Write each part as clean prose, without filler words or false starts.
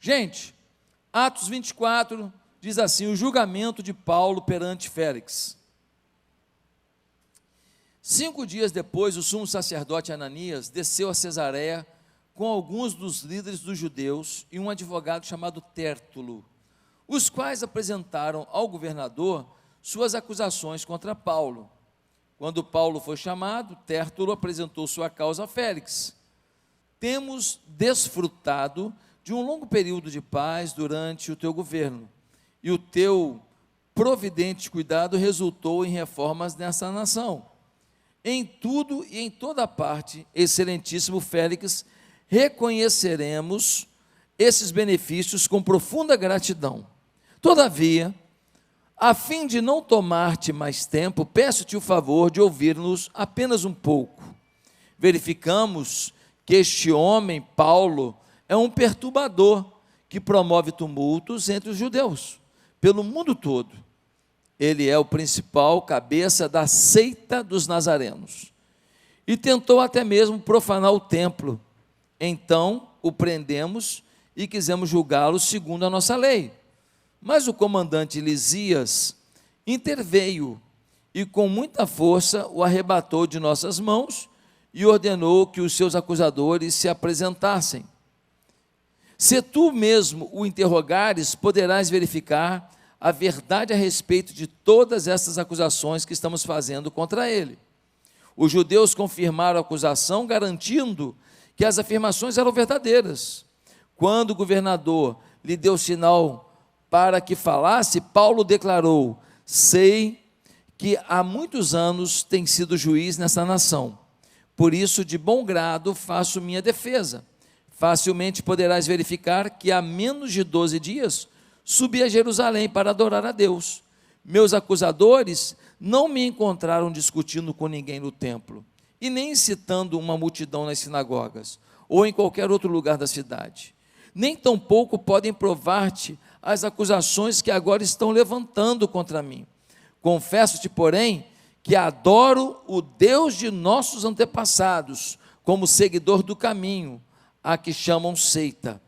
Gente, Atos 24 diz assim: o julgamento de Paulo perante Félix. 5 dias depois, o sumo sacerdote Ananias desceu a Cesareia com alguns dos líderes dos judeus e um advogado chamado Tértulo, os quais apresentaram ao governador suas acusações contra Paulo. Quando Paulo foi chamado, Tértulo apresentou sua causa a Félix. Temos desfrutado de um longo período de paz durante o teu governo, e o teu providente cuidado resultou em reformas nessa nação. Em tudo e em toda parte, excelentíssimo Félix, reconheceremos esses benefícios com profunda gratidão. Todavia, a fim de não tomar-te mais tempo, peço-te o favor de ouvir-nos apenas um pouco. Verificamos que este homem, Paulo, é um perturbador que promove tumultos entre os judeus, pelo mundo todo. Ele é o principal cabeça da seita dos nazarenos, e tentou até mesmo profanar o templo. Então o prendemos e quisemos julgá-lo segundo a nossa lei. Mas o comandante Lisias interveio e com muita força o arrebatou de nossas mãos e ordenou que os seus acusadores se apresentassem. Se tu mesmo o interrogares, poderás verificar a verdade a respeito de todas essas acusações que estamos fazendo contra ele. Os judeus confirmaram a acusação, garantindo que as afirmações eram verdadeiras. Quando o governador lhe deu sinal para que falasse, Paulo declarou: sei que há muitos anos tem sido juiz nessa nação, por isso de bom grado faço minha defesa. Facilmente poderás verificar que há menos de 12 dias subi a Jerusalém para adorar a Deus. Meus acusadores não me encontraram discutindo com ninguém no templo, e nem incitando uma multidão nas sinagogas, ou em qualquer outro lugar da cidade. Nem tampouco podem provar-te as acusações que agora estão levantando contra mim. Confesso-te, porém, que adoro o Deus de nossos antepassados, como seguidor do caminho, a que chamam seita.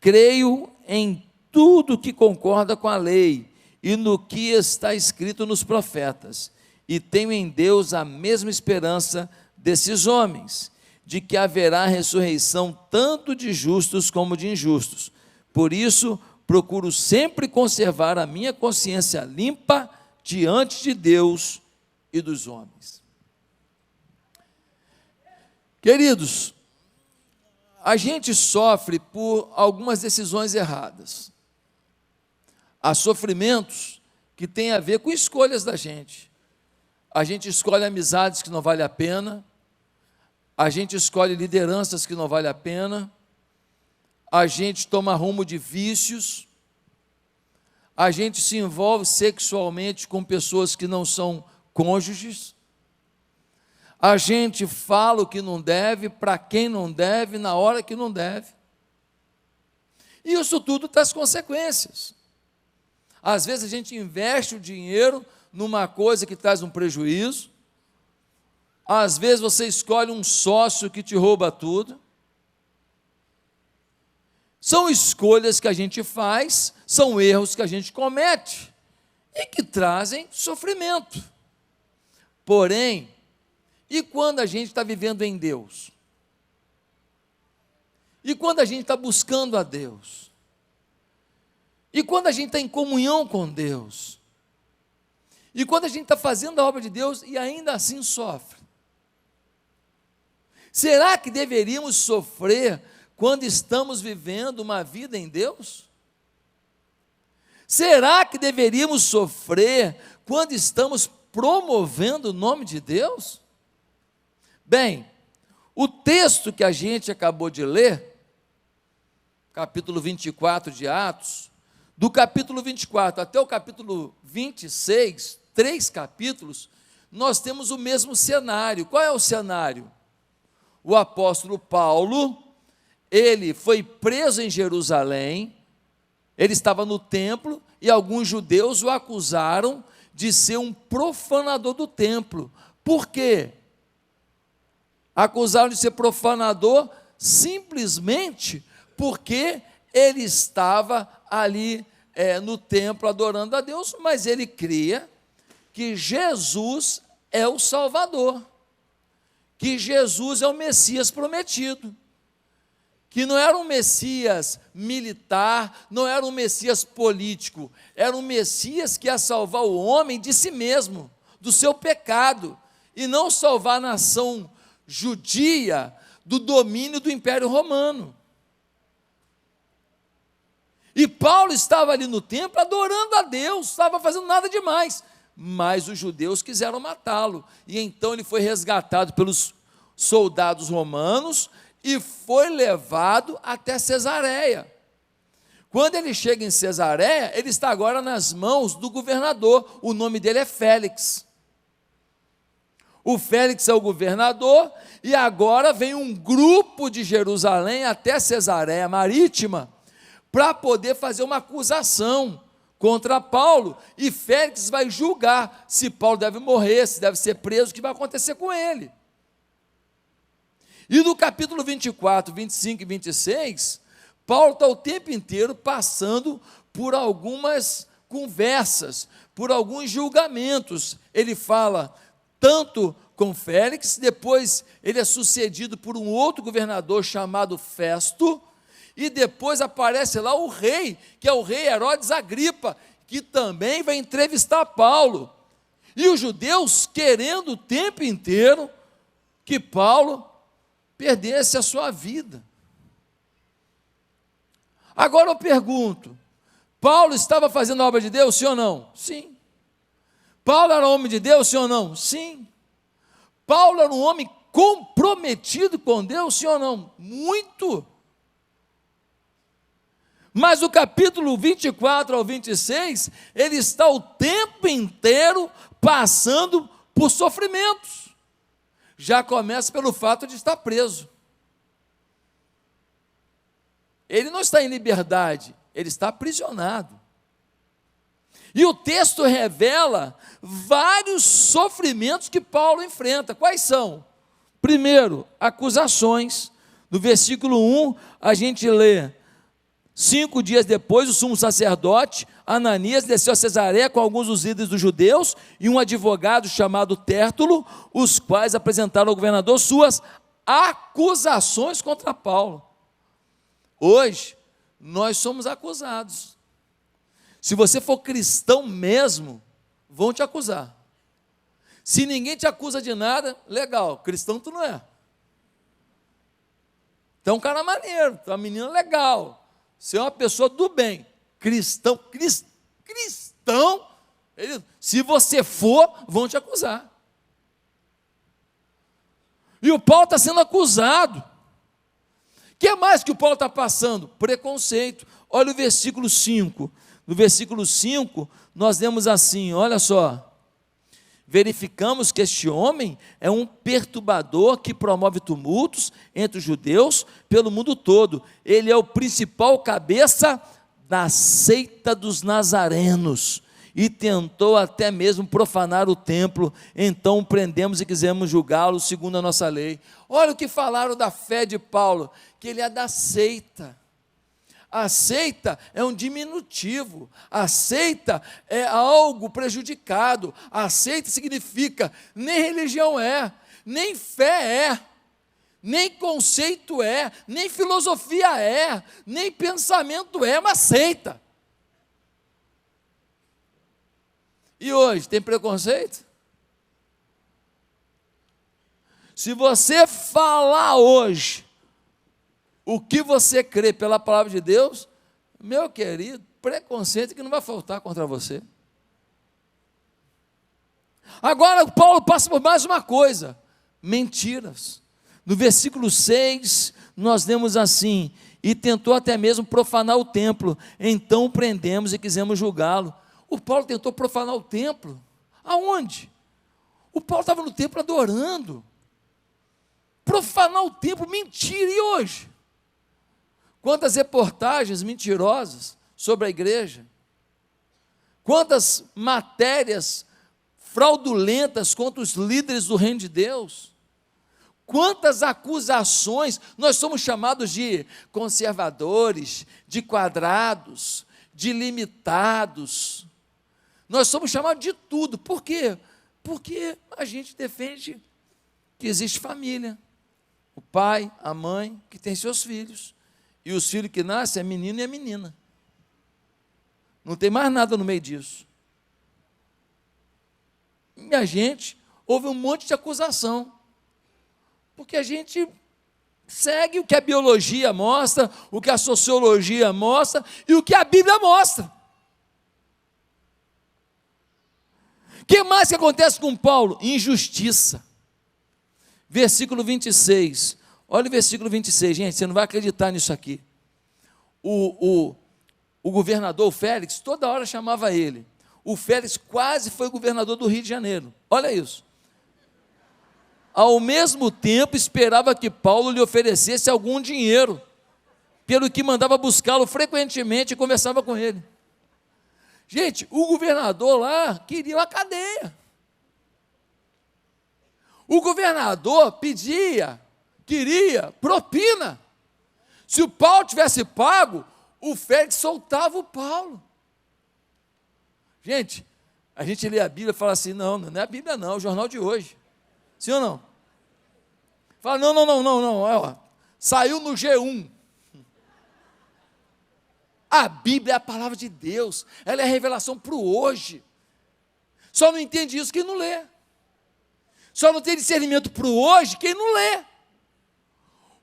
Creio em tudo que concorda com a lei e no que está escrito nos profetas, e tenho em Deus a mesma esperança desses homens, de que haverá ressurreição tanto de justos como de injustos. Por isso, procuro sempre conservar a minha consciência limpa diante de Deus e dos homens. Queridos, a gente sofre por algumas decisões erradas. Há sofrimentos que têm a ver com escolhas da gente. A gente escolhe amizades que não valem a pena, a gente escolhe lideranças que não valem a pena, a gente toma rumo de vícios, a gente se envolve sexualmente com pessoas que não são cônjuges, a gente fala o que não deve, para quem não deve, na hora que não deve. E isso tudo traz consequências. Às vezes a gente investe o dinheiro numa coisa que traz um prejuízo. Às vezes você escolhe um sócio que te rouba tudo. São escolhas que a gente faz, são erros que a gente comete e que trazem sofrimento. Porém, e quando a gente está vivendo em Deus? E quando a gente está buscando a Deus? E quando a gente está em comunhão com Deus? E quando a gente está fazendo a obra de Deus e ainda assim sofre? Será que deveríamos sofrer quando estamos vivendo uma vida em Deus? Será que deveríamos sofrer quando estamos promovendo o nome de Deus? Bem, o texto que a gente acabou de ler, capítulo 24 de Atos, do capítulo 24 até o capítulo 26, 3 capítulos, nós temos o mesmo cenário. Qual é o cenário? O apóstolo Paulo, ele foi preso em Jerusalém, ele estava no templo e alguns judeus o acusaram de ser um profanador do templo. Por quê? Acusaram de ser profanador simplesmente porque ele estava ali no templo adorando a Deus, mas ele cria que Jesus é o Salvador, que Jesus é o Messias prometido, que não era um Messias militar, não era um Messias político, era um Messias que ia salvar o homem de si mesmo, do seu pecado, e não salvar a nação judia do domínio do Império Romano. E Paulo estava ali no templo adorando a Deus, estava fazendo nada demais, mas os judeus quiseram matá-lo, e então ele foi resgatado pelos soldados romanos e foi levado até Cesareia. Quando ele chega em Cesareia, ele está agora nas mãos do governador, o nome dele é Félix. O Félix é o governador, e agora vem um grupo de Jerusalém até Cesareia Marítima, para poder fazer uma acusação contra Paulo, e Félix vai julgar se Paulo deve morrer, se deve ser preso, o que vai acontecer com ele. E no capítulo 24, 25 e 26, Paulo está o tempo inteiro passando por algumas conversas, por alguns julgamentos. Ele fala tanto com Félix, depois ele é sucedido por um outro governador chamado Festo, e depois aparece lá o rei, que é o rei Herodes Agripa, que também vai entrevistar Paulo. E os judeus querendo o tempo inteiro que Paulo perdesse a sua vida. Agora eu pergunto, Paulo estava fazendo a obra de Deus, sim ou não? Sim. Paulo era homem de Deus, sim ou não? Sim. Paulo era um homem comprometido com Deus, sim ou não? Muito. Mas o capítulo 24 ao 26, ele está o tempo inteiro passando por sofrimentos. Já começa pelo fato de estar preso. Ele não está em liberdade, ele está aprisionado. E o texto revela vários sofrimentos que Paulo enfrenta. Quais são? Primeiro, acusações. No versículo 1, a gente lê: 5 dias depois, o sumo sacerdote Ananias desceu a Cesareia com alguns dos líderes dos judeus e um advogado chamado Tértulo, os quais apresentaram ao governador suas acusações contra Paulo. Hoje, nós somos acusados. Se você for cristão mesmo, vão te acusar. Se ninguém te acusa de nada, legal, cristão tu não é. Tu é um cara maneiro, tu é uma menina legal, você é uma pessoa do bem. Cristão, se você for, vão te acusar. E o Paulo está sendo acusado. O que mais que o Paulo está passando? Preconceito. Olha o versículo 5. No versículo 5, nós lemos assim, olha só: verificamos que este homem é um perturbador que promove tumultos entre os judeus pelo mundo todo. Ele é o principal cabeça da seita dos nazarenos e tentou até mesmo profanar o templo. Então o prendemos e quisemos julgá-lo segundo a nossa lei. Olha o que falaram da fé de Paulo, que ele é da seita. A seita é um diminutivo, a seita é algo prejudicado, a seita significa nem religião é, nem fé é, nem conceito é, nem filosofia é, nem pensamento é uma seita. E hoje, tem preconceito? Se você falar hoje o que você crê pela palavra de Deus, meu querido, preconceito que não vai faltar contra você. Agora Paulo passa por mais uma coisa: mentiras. No versículo 6, nós lemos assim: e tentou até mesmo profanar o templo, então o prendemos e quisemos julgá-lo. O Paulo tentou profanar o templo. Aonde? O Paulo estava no templo adorando. Profanar o templo, mentira. E hoje? Quantas reportagens mentirosas sobre a igreja, quantas matérias fraudulentas contra os líderes do reino de Deus, Quantas acusações, nós somos chamados de conservadores, de quadrados, de limitados, nós somos chamados de tudo. Por quê? Porque a gente defende que existe família, o pai, a mãe, que tem seus filhos, e os filhos que nascem é menino e é menina, não tem mais nada no meio disso. E a gente ouve um monte de acusação, porque a gente segue o que a biologia mostra, o que a sociologia mostra e o que a Bíblia mostra. O que mais que acontece com Paulo? Injustiça. Versículo 26. Olha o versículo 26, gente, você não vai acreditar nisso aqui. O governador, o Félix, toda hora chamava ele. O Félix quase foi governador do Rio de Janeiro. Olha isso. Ao mesmo tempo, esperava que Paulo lhe oferecesse algum dinheiro, pelo que mandava buscá-lo frequentemente e conversava com ele. Gente, o governador lá queria uma cadeia. O governador queria propina. Se o Paulo tivesse pago, o Félix soltava o Paulo. Gente, a gente lê a Bíblia e fala assim, não é a Bíblia não, é o jornal de hoje. Sim ou não? Fala, não, ó, saiu no G1. A Bíblia é a palavra de Deus, ela é a revelação para o hoje. Só não entende isso quem não lê. Só não tem discernimento para o hoje quem não lê.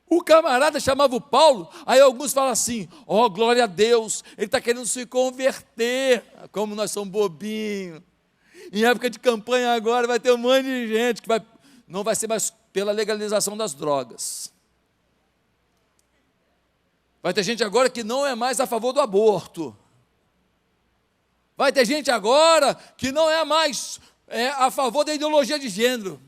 O camarada chamava o Paulo, aí alguns falam assim, glória a Deus, ele está querendo se converter, como nós somos bobinhos. Em época de campanha agora vai ter um monte de gente que não vai ser mais pela legalização das drogas. Vai ter gente agora que não é mais a favor do aborto. Vai ter gente agora que não é mais a favor da ideologia de gênero.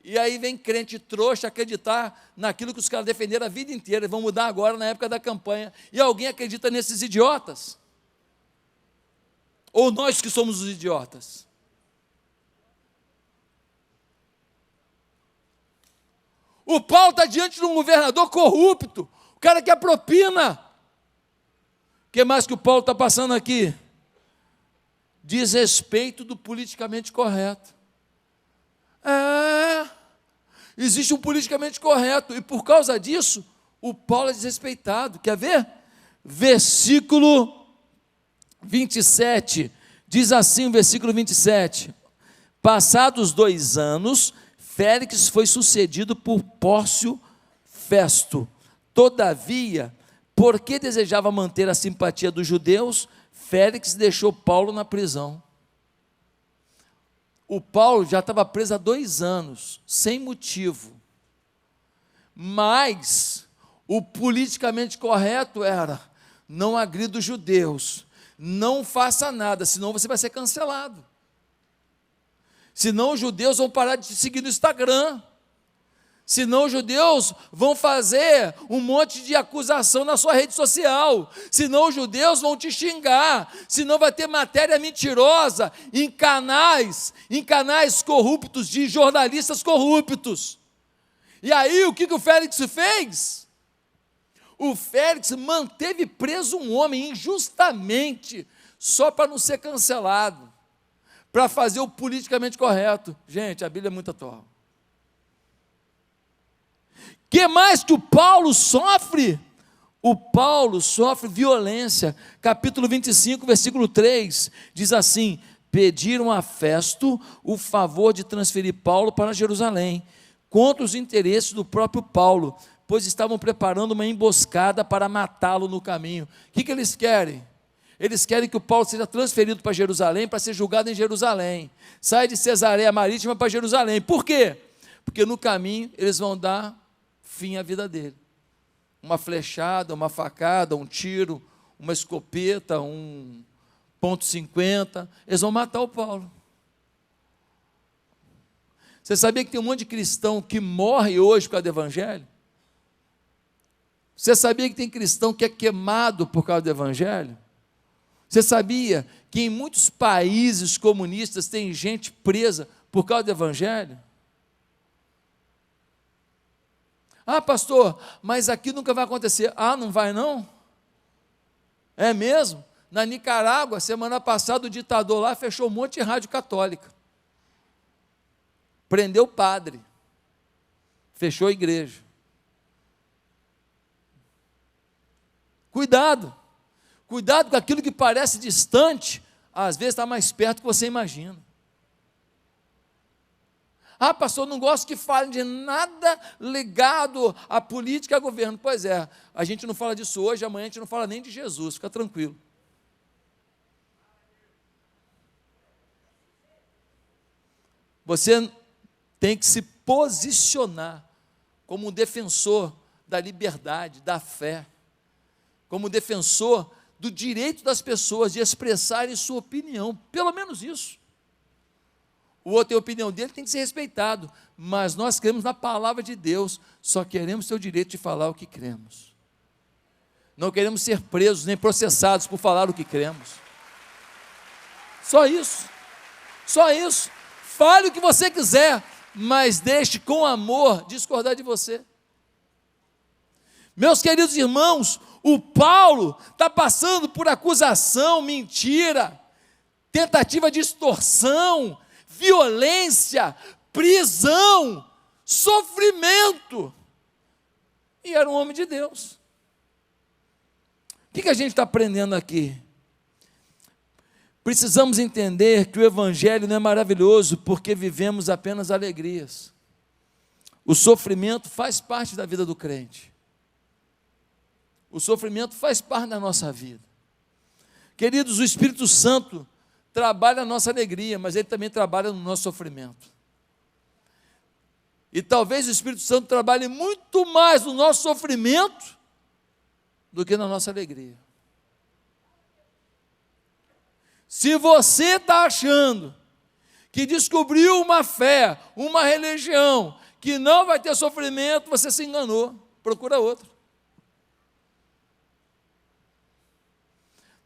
E aí vem crente trouxa acreditar naquilo que os caras defenderam a vida inteira. Vão mudar agora na época da campanha. E alguém acredita nesses idiotas? Ou nós que somos os idiotas? O Paulo está diante de um governador corrupto. O cara quer propina. O que mais que o Paulo está passando aqui? Desrespeito do politicamente correto. Existe um politicamente correto, e por causa disso, o Paulo é desrespeitado. Quer ver? Versículo 27, diz assim o versículo 27, passados 2 anos, Félix foi sucedido por Pórcio Festo. Todavia, porque desejava manter a simpatia dos judeus, Félix deixou Paulo na prisão. O Paulo já estava preso há 2 anos, sem motivo. Mas o politicamente correto era: não agrida os judeus, não faça nada, senão você vai ser cancelado. Senão os judeus vão parar de te seguir no Instagram. Senão os judeus vão fazer um monte de acusação na sua rede social. Senão os judeus vão te xingar. Senão vai ter matéria mentirosa em canais corruptos, de jornalistas corruptos. E aí o que o Félix fez? O Félix manteve preso um homem injustamente, só para não ser cancelado, para fazer o politicamente correto. Gente, a Bíblia é muito atual. O que mais que o Paulo sofre? O Paulo sofre violência. Capítulo 25, versículo 3, diz assim: pediram a Festo o favor de transferir Paulo para Jerusalém, contra os interesses do próprio Paulo, pois estavam preparando uma emboscada para matá-lo no caminho. O que eles querem? Eles querem que o Paulo seja transferido para Jerusalém, para ser julgado em Jerusalém. Sai de Cesareia Marítima para Jerusalém. Por quê? Porque no caminho eles vão dar fim à vida dele. Uma flechada, uma facada, um tiro, uma escopeta, um .50, eles vão matar o Paulo. Você sabia que tem um monte de cristão que morre hoje por causa do evangelho? Você sabia que tem cristão que é queimado por causa do evangelho? Você sabia que em muitos países comunistas tem gente presa por causa do evangelho? Ah, pastor, mas aqui nunca vai acontecer. Ah, não vai não? É mesmo? Na Nicarágua, semana passada, o ditador lá fechou um monte de rádio católica. Prendeu o padre. Fechou a igreja. Cuidado. Cuidado com aquilo que parece distante, às vezes está mais perto do que você imagina. Ah, pastor, não gosto que falem de nada ligado à política e ao governo. Pois é, a gente não fala disso hoje, amanhã a gente não fala nem de Jesus, fica tranquilo. Você tem que se posicionar como um defensor da liberdade, da fé, como defensor do direito das pessoas de expressarem sua opinião, pelo menos isso. O outro tem a opinião dele, tem que ser respeitado, mas nós cremos na palavra de Deus, só queremos ter o direito de falar o que cremos. Não queremos ser presos nem processados por falar o que cremos. Só isso. Só isso. Fale o que você quiser, mas deixe com amor discordar de você. Meus queridos irmãos, o Paulo está passando por acusação, mentira, tentativa de extorsão, violência, prisão, sofrimento. E era um homem de Deus. O que a gente está aprendendo aqui? Precisamos entender que o Evangelho não é maravilhoso porque vivemos apenas alegrias. O sofrimento faz parte da vida do crente. O sofrimento faz parte da nossa vida. Queridos, o Espírito Santo trabalha a nossa alegria, mas Ele também trabalha no nosso sofrimento. E talvez o Espírito Santo trabalhe muito mais no nosso sofrimento do que na nossa alegria. Se você está achando que descobriu uma fé, uma religião, que não vai ter sofrimento, você se enganou. Procura outra.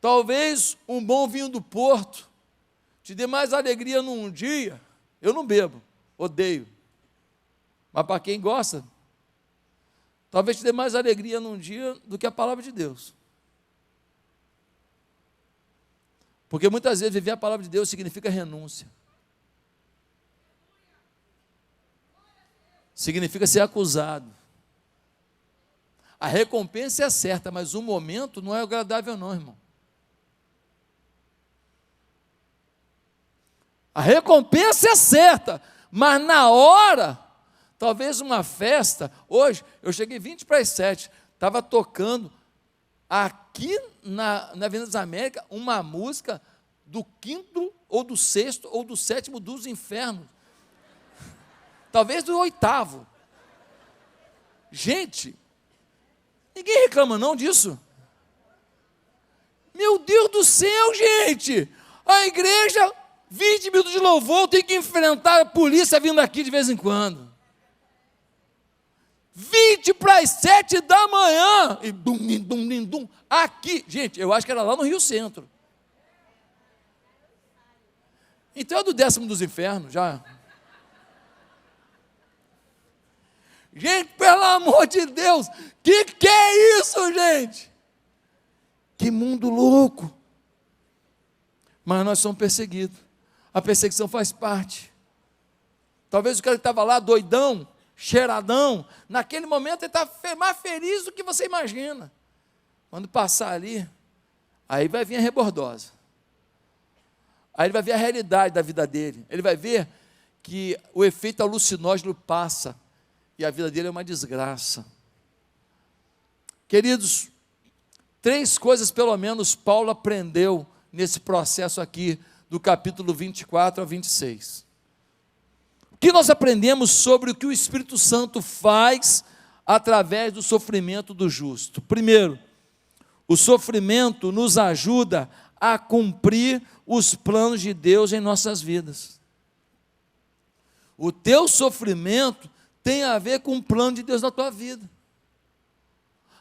Talvez um bom vinho do Porto te dê mais alegria num dia. Eu não bebo, odeio. Mas para quem gosta, talvez te dê mais alegria num dia do que a palavra de Deus. Porque muitas vezes viver a palavra de Deus significa renúncia. Significa ser acusado. A recompensa é certa, mas o momento não é agradável não, irmão. A recompensa é certa, mas na hora, talvez uma festa, hoje, eu cheguei 20 para as 7, estava tocando aqui na Avenida das Américas uma música do 5º, ou do 6º, ou do 7º dos infernos, talvez do 8º. Gente, ninguém reclama não disso. Meu Deus do céu, gente, a igreja... 20 minutos de louvor, tem que enfrentar a polícia vindo aqui de vez em quando. 20 para as 7 da manhã, e dum, aqui, gente, eu acho que era lá no Rio Centro. Então é do 10º dos infernos, já. Gente, pelo amor de Deus, que é isso, gente? Que mundo louco. Mas nós somos perseguidos. A perseguição faz parte. Talvez o cara que estava lá, doidão, cheiradão, naquele momento ele está mais feliz do que você imagina. Quando passar ali, aí vai vir a rebordosa. Aí ele vai ver a realidade da vida dele. Ele vai ver que o efeito alucinógeno passa e a vida dele é uma desgraça. Queridos, 3 coisas pelo menos Paulo aprendeu nesse processo aqui, do capítulo 24 a 26. O que nós aprendemos sobre o que o Espírito Santo faz através do sofrimento do justo? Primeiro, o sofrimento nos ajuda a cumprir os planos de Deus em nossas vidas. O teu sofrimento tem a ver com o plano de Deus na tua vida.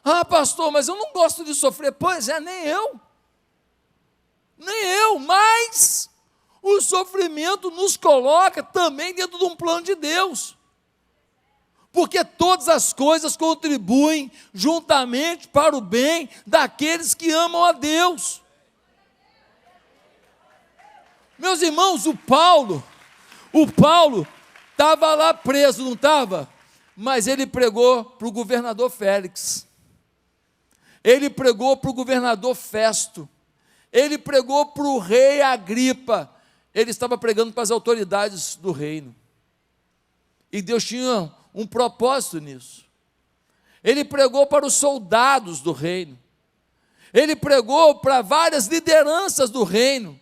Ah, pastor, mas eu não gosto de sofrer. Pois é, nem eu. Mas o sofrimento nos coloca também dentro de um plano de Deus. porque todas as coisas contribuem juntamente para o bem daqueles que amam a Deus. Meus irmãos, o Paulo estava lá preso, não estava? Mas ele pregou para o governador Félix, ele pregou para o governador Festo, ele pregou para o rei Agripa, ele estava pregando para as autoridades do reino, e Deus tinha um propósito nisso. Ele pregou para os soldados do reino, ele pregou para várias lideranças do reino.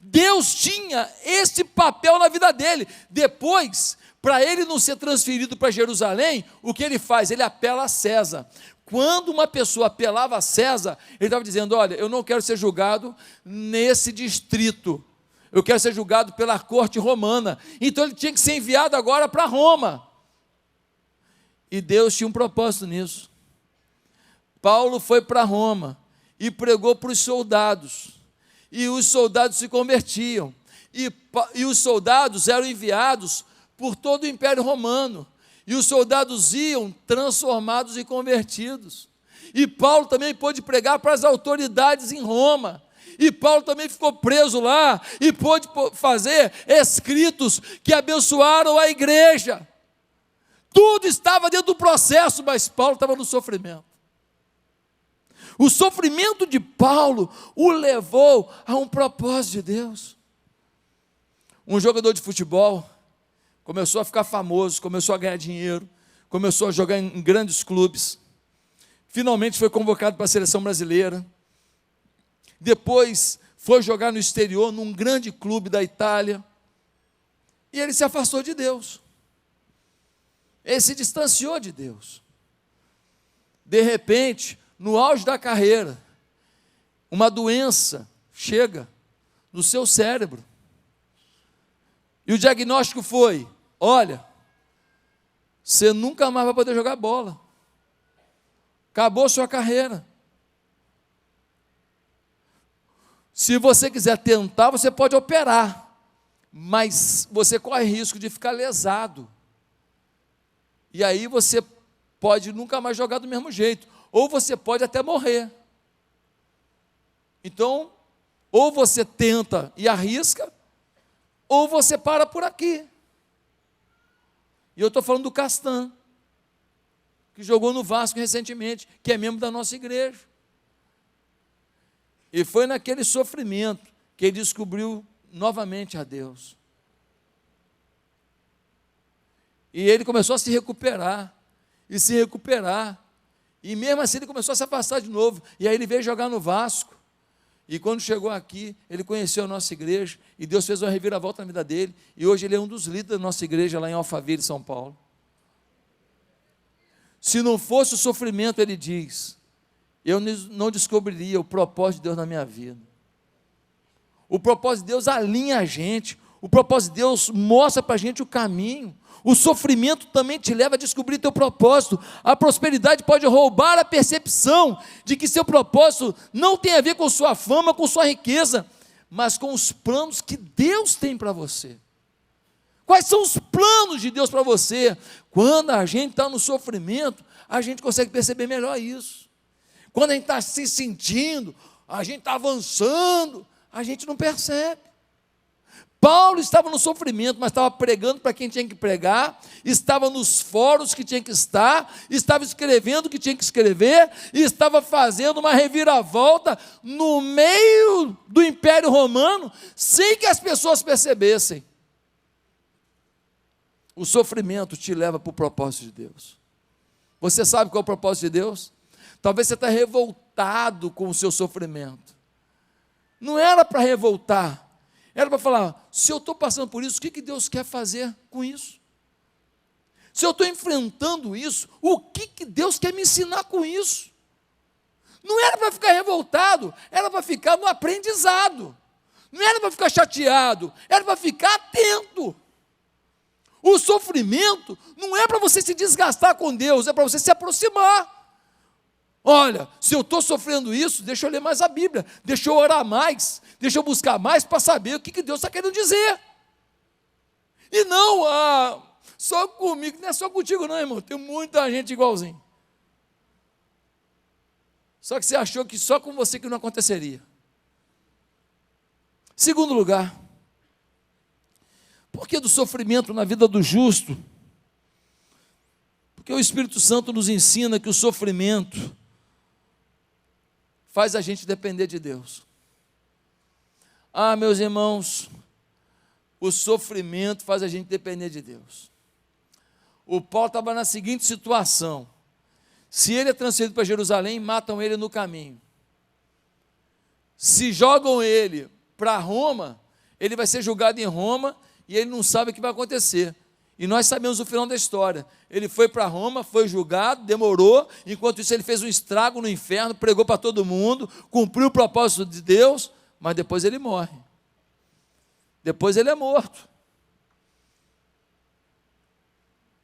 Deus tinha esse papel na vida dele. Depois, para ele não ser transferido para Jerusalém, o que ele faz? Ele apela a César. Quando uma pessoa apelava a César, ele estava dizendo: olha, eu não quero ser julgado nesse distrito, eu quero ser julgado pela corte romana. Então ele tinha que ser enviado agora para Roma. E Deus tinha um propósito nisso. Paulo foi para Roma e pregou para os soldados, e os soldados se convertiam, e os soldados eram enviados por todo o Império Romano, e os soldados iam transformados e convertidos. E Paulo também pôde pregar para as autoridades em Roma, e Paulo também ficou preso lá, e pôde fazer escritos que abençoaram a igreja. Tudo estava dentro do processo, mas Paulo estava no sofrimento. O sofrimento de Paulo o levou a um propósito de Deus. Um jogador de futebol começou a ficar famoso, começou a ganhar dinheiro, começou a jogar em grandes clubes, finalmente foi convocado para a seleção brasileira, depois foi jogar no exterior, num grande clube da Itália, e ele se afastou de Deus, ele se distanciou de Deus. De repente, no auge da carreira, uma doença chega no seu cérebro, e o diagnóstico foi: olha, você nunca mais vai poder jogar bola, acabou sua carreira. Se você quiser tentar, você pode operar, mas você corre risco de ficar lesado, e aí você pode nunca mais jogar do mesmo jeito, ou você pode até morrer. Então, ou você tenta e arrisca, ou você para por aqui. E eu estou falando do Castan, que jogou no Vasco recentemente, que é membro da nossa igreja. E foi naquele sofrimento que ele descobriu novamente a Deus. E ele começou a se recuperar, e se recuperar, e mesmo assim ele começou a se afastar de novo, e aí ele veio jogar no Vasco, e quando chegou aqui, ele conheceu a nossa igreja, e Deus fez uma reviravolta na vida dele, e hoje ele é um dos líderes da nossa igreja lá em Alphaville, São Paulo. Se não fosse o sofrimento, ele diz, eu não descobriria o propósito de Deus na minha vida. O propósito de Deus alinha a gente, o propósito de Deus mostra para a gente o caminho. O sofrimento também te leva a descobrir teu propósito. A prosperidade pode roubar a percepção de que seu propósito não tem a ver com sua fama, com sua riqueza, mas com os planos que Deus tem para você. Quais são os planos de Deus para você? Quando a gente está no sofrimento, a gente consegue perceber melhor isso. Quando a gente está se sentindo, a gente está avançando, a gente não percebe. Paulo estava no sofrimento, mas estava pregando para quem tinha que pregar, estava nos fóruns que tinha que estar, estava escrevendo o que tinha que escrever, e estava fazendo uma reviravolta no meio do Império Romano, sem que as pessoas percebessem. O sofrimento te leva para o propósito de Deus. Você sabe qual é o propósito de Deus? Talvez você está revoltado com o seu sofrimento. Não era para revoltar, era para falar, se eu estou passando por isso, o que Deus quer fazer com isso? Se eu estou enfrentando isso, o que Deus quer me ensinar com isso? Não era para ficar revoltado, era para ficar no aprendizado. Não era para ficar chateado, era para ficar atento. O sofrimento não é para você se desgastar com Deus, é para você se aproximar. Olha, se eu estou sofrendo isso, deixa eu ler mais a Bíblia, deixa eu orar mais, deixa eu buscar mais para saber o que Deus está querendo dizer. E não só comigo, não é só contigo não, irmão, tem muita gente igualzinho. Só que você achou que só com você que não aconteceria. Segundo lugar, por que do sofrimento na vida do justo? Porque o Espírito Santo nos ensina que o sofrimento faz a gente depender de Deus. Ah, meus irmãos, o sofrimento faz a gente depender de Deus. O Paulo estava na seguinte situação: se ele é transferido para Jerusalém, matam ele no caminho. Se jogam ele para Roma, ele vai ser julgado em Roma e ele não sabe o que vai acontecer. E nós sabemos o final da história. Ele foi para Roma, foi julgado, demorou, enquanto isso ele fez um estrago no inferno, pregou para todo mundo, cumpriu o propósito de Deus, mas depois ele morre. Depois ele é morto.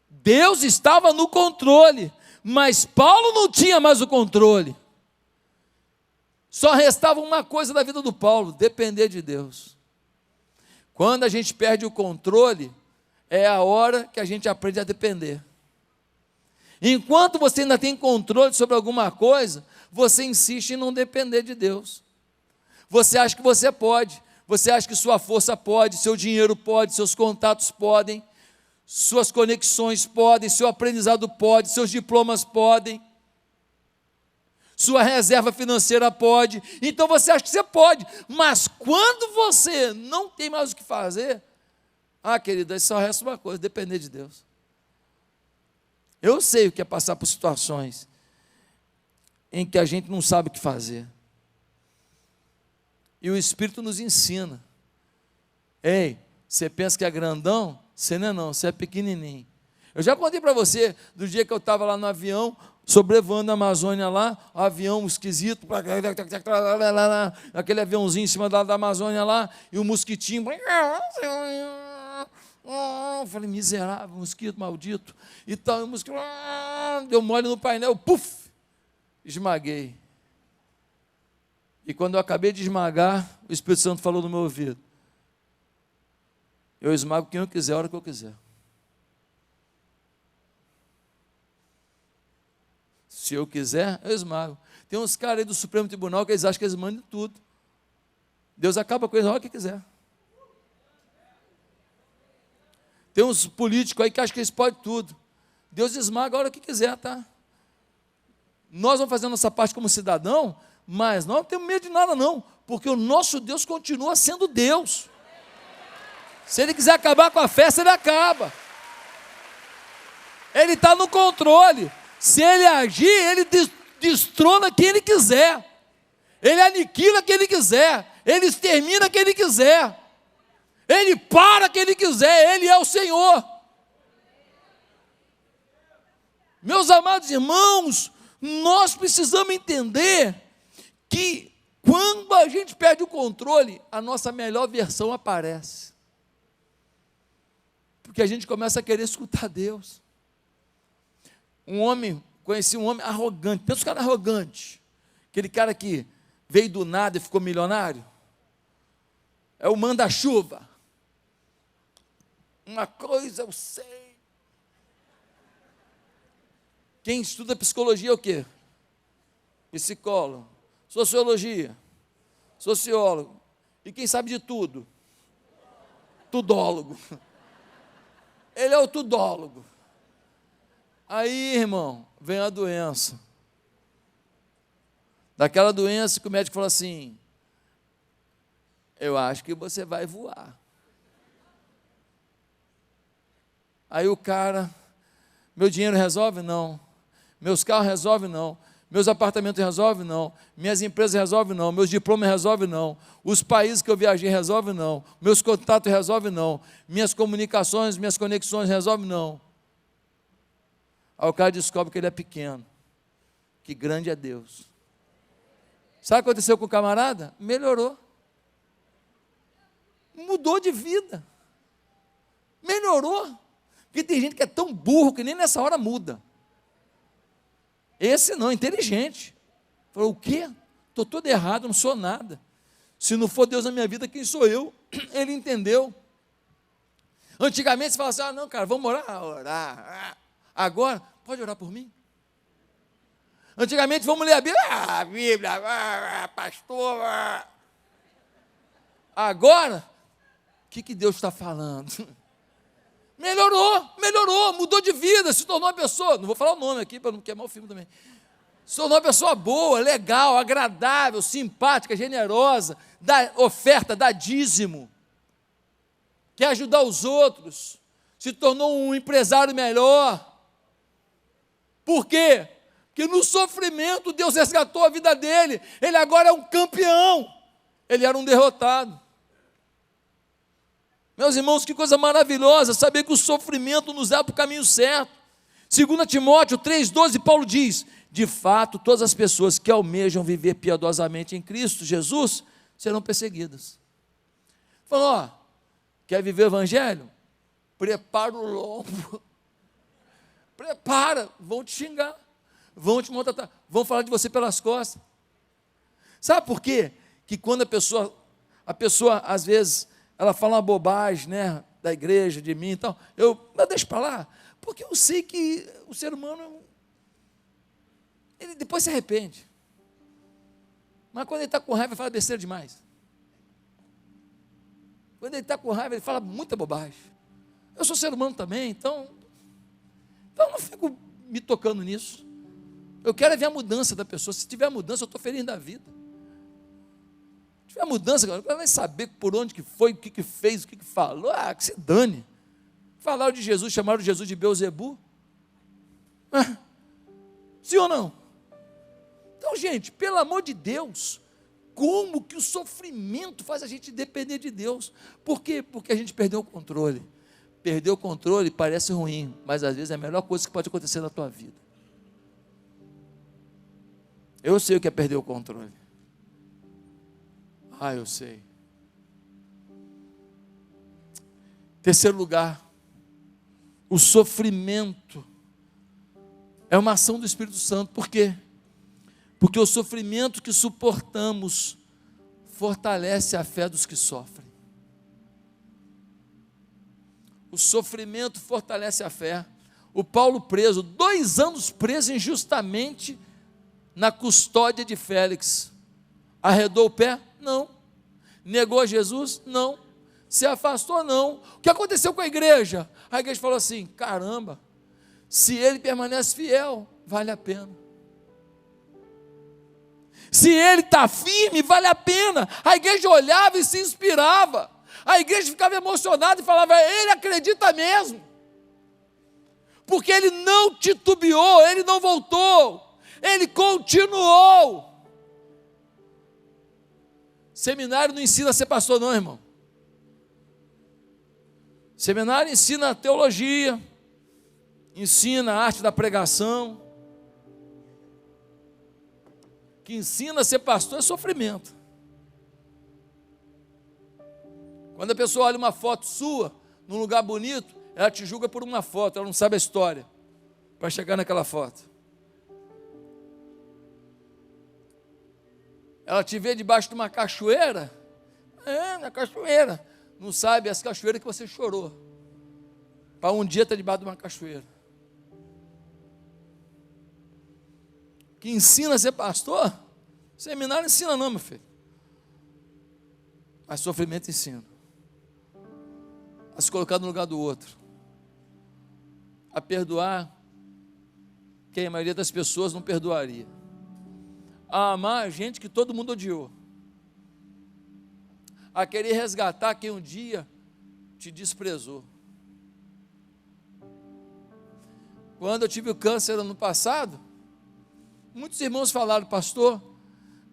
Deus estava no controle, mas Paulo não tinha mais o controle. Só restava uma coisa da vida do Paulo: depender de Deus. Quando a gente perde o controle, é a hora que a gente aprende a depender. Enquanto você ainda tem controle sobre alguma coisa, você insiste em não depender de Deus. Você acha que você pode, você acha que sua força pode, seu dinheiro pode, seus contatos podem, suas conexões podem, seu aprendizado pode, seus diplomas podem, sua reserva financeira pode, então você acha que você pode, mas quando você não tem mais o que fazer, querida, só resta uma coisa: depender de Deus. Eu sei o que é passar por situações em que a gente não sabe o que fazer, e o Espírito nos ensina. Ei, você pensa que é grandão? Você não, você é pequenininho. Eu já contei para você do dia que eu estava lá no avião, sobrevoando a Amazônia lá, um avião esquisito, aquele aviãozinho em cima da Amazônia lá, e o mosquitinho. Eu falei: miserável, mosquito maldito. E tal, o mosquito deu mole no painel, puf, esmaguei. E quando eu acabei de esmagar, o Espírito Santo falou no meu ouvido: eu esmago quem eu quiser, a hora que eu quiser. Se eu quiser, eu esmago. Tem uns caras aí do Supremo Tribunal que eles acham que eles mandam tudo. Deus acaba com eles a hora que quiser. Tem uns políticos aí que acham que eles podem tudo. Deus esmaga a hora que quiser, tá? Nós vamos fazer a nossa parte como cidadão, mas nós não temos medo de nada não, porque o nosso Deus continua sendo Deus. Se Ele quiser acabar com a festa, Ele acaba. Ele está no controle. Se Ele agir, Ele destrona quem Ele quiser. Ele aniquila quem Ele quiser. Ele extermina quem Ele quiser. Ele para quem Ele quiser. Ele é o Senhor. Meus amados irmãos, nós precisamos entender que quando a gente perde o controle, a nossa melhor versão aparece. Porque a gente começa a querer escutar Deus. Conheci um homem arrogante. Pensa um cara arrogante. Aquele cara que veio do nada e ficou milionário. É o manda-chuva. Uma coisa eu sei. Quem estuda psicologia é o quê? Psicólogo. Sociologia. Sociólogo. E quem sabe de tudo? Tudólogo. Ele é o tudólogo. Aí, irmão, vem a doença. Daquela doença que o médico falou assim: eu acho que você vai voar. Aí o cara: meu dinheiro resolve? Não. Meus carros resolvem? Não. Meus apartamentos resolvem? Não. Minhas empresas resolvem? Não. Meus diplomas resolvem? Não. Os países que eu viajei resolvem? Não. Meus contatos resolvem? Não. Minhas comunicações, minhas conexões resolvem? Não. Aí o cara descobre que ele é pequeno, que grande é Deus. Sabe o que aconteceu com o camarada? Melhorou. Mudou de vida. Melhorou. Porque tem gente que é tão burro que nem nessa hora muda. Esse não, inteligente. Falou: o quê? Estou todo errado, não sou nada. Se não for Deus na minha vida, quem sou eu? Ele entendeu. Antigamente você falava assim, não, cara, vamos orar? Orar. Agora, pode orar por mim? Antigamente, vamos ler a Bíblia, pastor. Agora, o que Deus está falando? Melhorou, mudou de vida, se tornou uma pessoa, não vou falar o nome aqui para não queimar o filme também, se tornou uma pessoa boa, legal, agradável, simpática, generosa, dá oferta, dá dízimo, quer ajudar os outros, se tornou um empresário melhor. Por quê? Porque no sofrimento Deus resgatou a vida dele, ele agora é um campeão, ele era um derrotado. Meus irmãos, que coisa maravilhosa, saber que o sofrimento nos dá para o caminho certo. 2 Timóteo 3,12, Paulo diz, de fato, todas as pessoas que almejam viver piedosamente em Cristo Jesus, serão perseguidas. Falou, quer viver o evangelho? Prepara o lombo, prepara, vão te xingar, vão te maltratar, vão falar de você pelas costas. Sabe por quê? Que quando a pessoa às vezes, ela fala uma bobagem, né, da igreja, de mim e tal, mas deixa para lá, porque eu sei que o ser humano, ele depois se arrepende, mas quando ele está com raiva, ele fala besteira demais, quando ele está com raiva, ele fala muita bobagem, eu sou ser humano também, então eu não fico me tocando nisso, eu quero é ver a mudança da pessoa, se tiver mudança, eu estou feliz da vida. Se tiver mudança, eu não quero nem saber por onde que foi, o que fez, o que falou, que se dane. Falaram de Jesus, chamaram Jesus de Beelzebu. Sim ou não? Então, gente, pelo amor de Deus, como que o sofrimento faz a gente depender de Deus? Por quê? Porque a gente perdeu o controle. Perder o controle parece ruim, mas às vezes é a melhor coisa que pode acontecer na tua vida. Eu sei o que é perder o controle. Eu sei. Terceiro lugar, o sofrimento é uma ação do Espírito Santo. Por quê? Porque o sofrimento que suportamos fortalece a fé dos que sofrem. O sofrimento fortalece a fé. O Paulo preso, 2 anos preso injustamente na custódia de Félix. Arredou o pé? Não. Negou Jesus? Não. Se afastou? Não. O que aconteceu com a igreja? A igreja falou assim, caramba, se ele permanece fiel, vale a pena. Se ele está firme, vale a pena. A igreja olhava e se inspirava. A igreja ficava emocionada e falava, ele acredita mesmo. Porque ele não titubeou, ele não voltou, ele continuou. Seminário não ensina a ser pastor não, irmão. Seminário ensina a teologia, ensina a arte da pregação. O que ensina a ser pastor é sofrimento. Quando a pessoa olha uma foto sua, num lugar bonito, ela te julga por uma foto, ela não sabe a história, para chegar naquela foto. Ela te vê debaixo de uma cachoeira, na cachoeira, não sabe as cachoeiras que você chorou, para um dia estar debaixo de uma cachoeira. Que ensina a ser pastor? Seminário ensina não, meu filho. Mas sofrimento ensina. A se colocar no lugar do outro. A perdoar quem a maioria das pessoas não perdoaria. A amar a gente que todo mundo odiou. A querer resgatar quem um dia te desprezou. Quando eu tive o câncer ano passado, muitos irmãos falaram, pastor,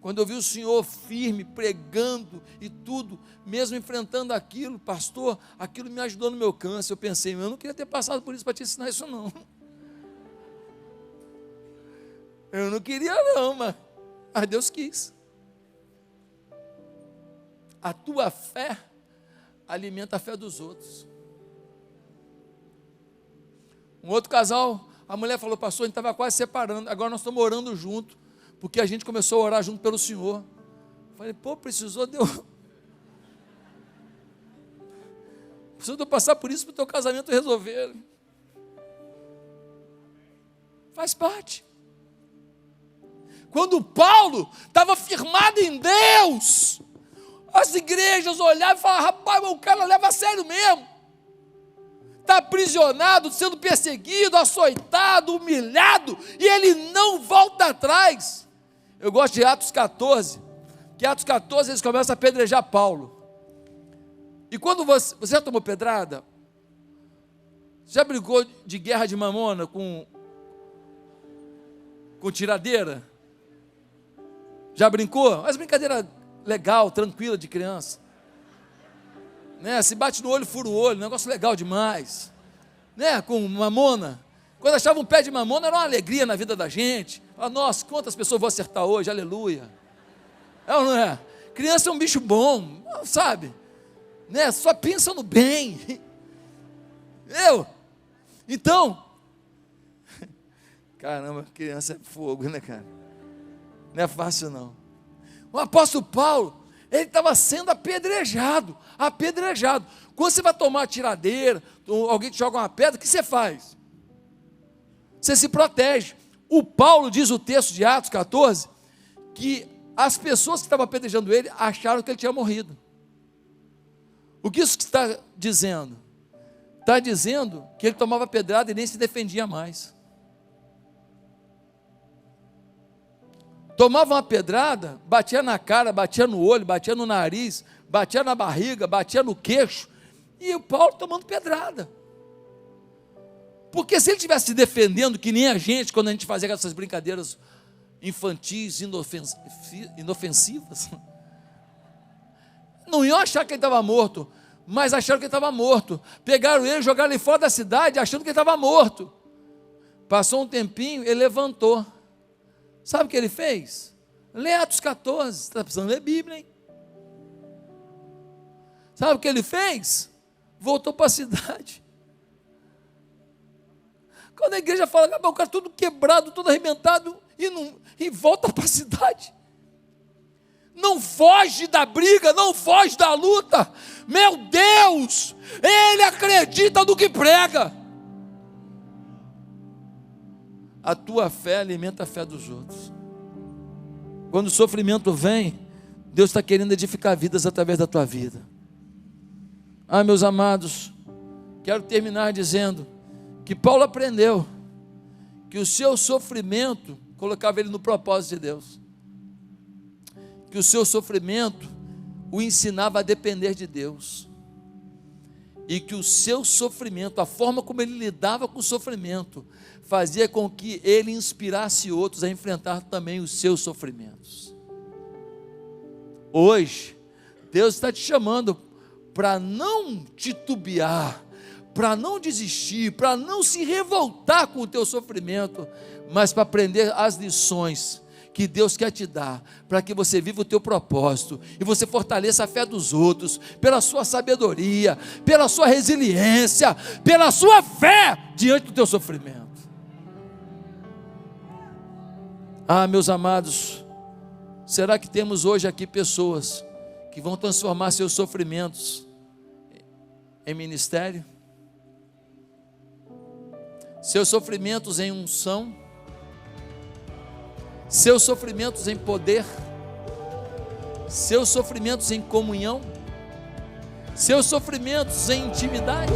quando eu vi o senhor firme, pregando e tudo, mesmo enfrentando aquilo, pastor, aquilo me ajudou no meu câncer. Eu pensei, eu não queria ter passado por isso para te ensinar isso não. Eu não queria não, mas Deus quis. A tua fé alimenta a fé dos outros. Um outro casal, a mulher falou, pastor, a gente estava quase separando, agora nós estamos orando junto, porque a gente começou a orar junto pelo Senhor. Eu falei, precisou, Deus. precisando passar por isso para o teu casamento resolver. Faz parte. Quando Paulo estava firmado em Deus, as igrejas olhavam e falavam: rapaz, mas o cara leva a sério mesmo. Está aprisionado, sendo perseguido, açoitado, humilhado, e ele não volta atrás. Eu gosto de Atos 14, que Atos 14 eles começam a apedrejar Paulo. E quando você já tomou pedrada? Já brincou de guerra de mamona com tiradeira? Já brincou? Mas brincadeira legal, tranquila de criança. Né? Se bate no olho, fura o olho, negócio legal demais. Né? Com mamona. Quando achava um pé de mamona, era uma alegria na vida da gente. Fala, nossa, quantas pessoas vou acertar hoje, aleluia. É ou não é? Criança é um bicho bom, sabe? Né? Só pensa no bem. Então, caramba, criança é fogo, né, cara? Não é fácil, não. O apóstolo Paulo, ele estava sendo apedrejado. Quando você vai tomar uma tiradeira, alguém te joga uma pedra, o que você faz? Você se protege. O Paulo, diz o texto de Atos 14, que as pessoas que estavam apedrejando ele, acharam que ele tinha morrido. O que isso está dizendo? Está dizendo que ele tomava pedrada e nem se defendia mais. Tomava uma pedrada, batia na cara, batia no olho, batia no nariz, batia na barriga, batia no queixo, e o Paulo tomando pedrada. Porque se ele estivesse se defendendo, que nem a gente, quando a gente fazia essas brincadeiras infantis, inofensivas, não iam achar que ele estava morto, mas acharam que ele estava morto. Pegaram ele, jogaram ele fora da cidade, achando que ele estava morto. Passou um tempinho, ele levantou. Sabe o que ele fez? Lê Atos 14, está precisando ler Bíblia, hein? Sabe o que ele fez? Voltou para a cidade. Quando a igreja fala, o cara tudo quebrado, tudo arrebentado, e volta para a cidade. Não foge da briga, não foge da luta. Meu Deus, ele acredita no que prega. A tua fé alimenta a fé dos outros. Quando o sofrimento vem, Deus está querendo edificar vidas através da tua vida. Meus amados, quero terminar dizendo que Paulo aprendeu que o seu sofrimento colocava ele no propósito de Deus, que o seu sofrimento o ensinava a depender de Deus, e que o seu sofrimento, a forma como ele lidava com o sofrimento, fazia com que ele inspirasse outros a enfrentar também os seus sofrimentos. Hoje, Deus está te chamando para não titubear, para não desistir, para não se revoltar com o teu sofrimento, mas para aprender as lições que Deus quer te dar, para que você viva o teu propósito, e você fortaleça a fé dos outros, pela sua sabedoria, pela sua resiliência, pela sua fé, diante do teu sofrimento. Meus amados, será que temos hoje aqui pessoas que vão transformar seus sofrimentos em ministério? Seus sofrimentos em unção? Seus sofrimentos em poder? Seus sofrimentos em comunhão? Seus sofrimentos em intimidade?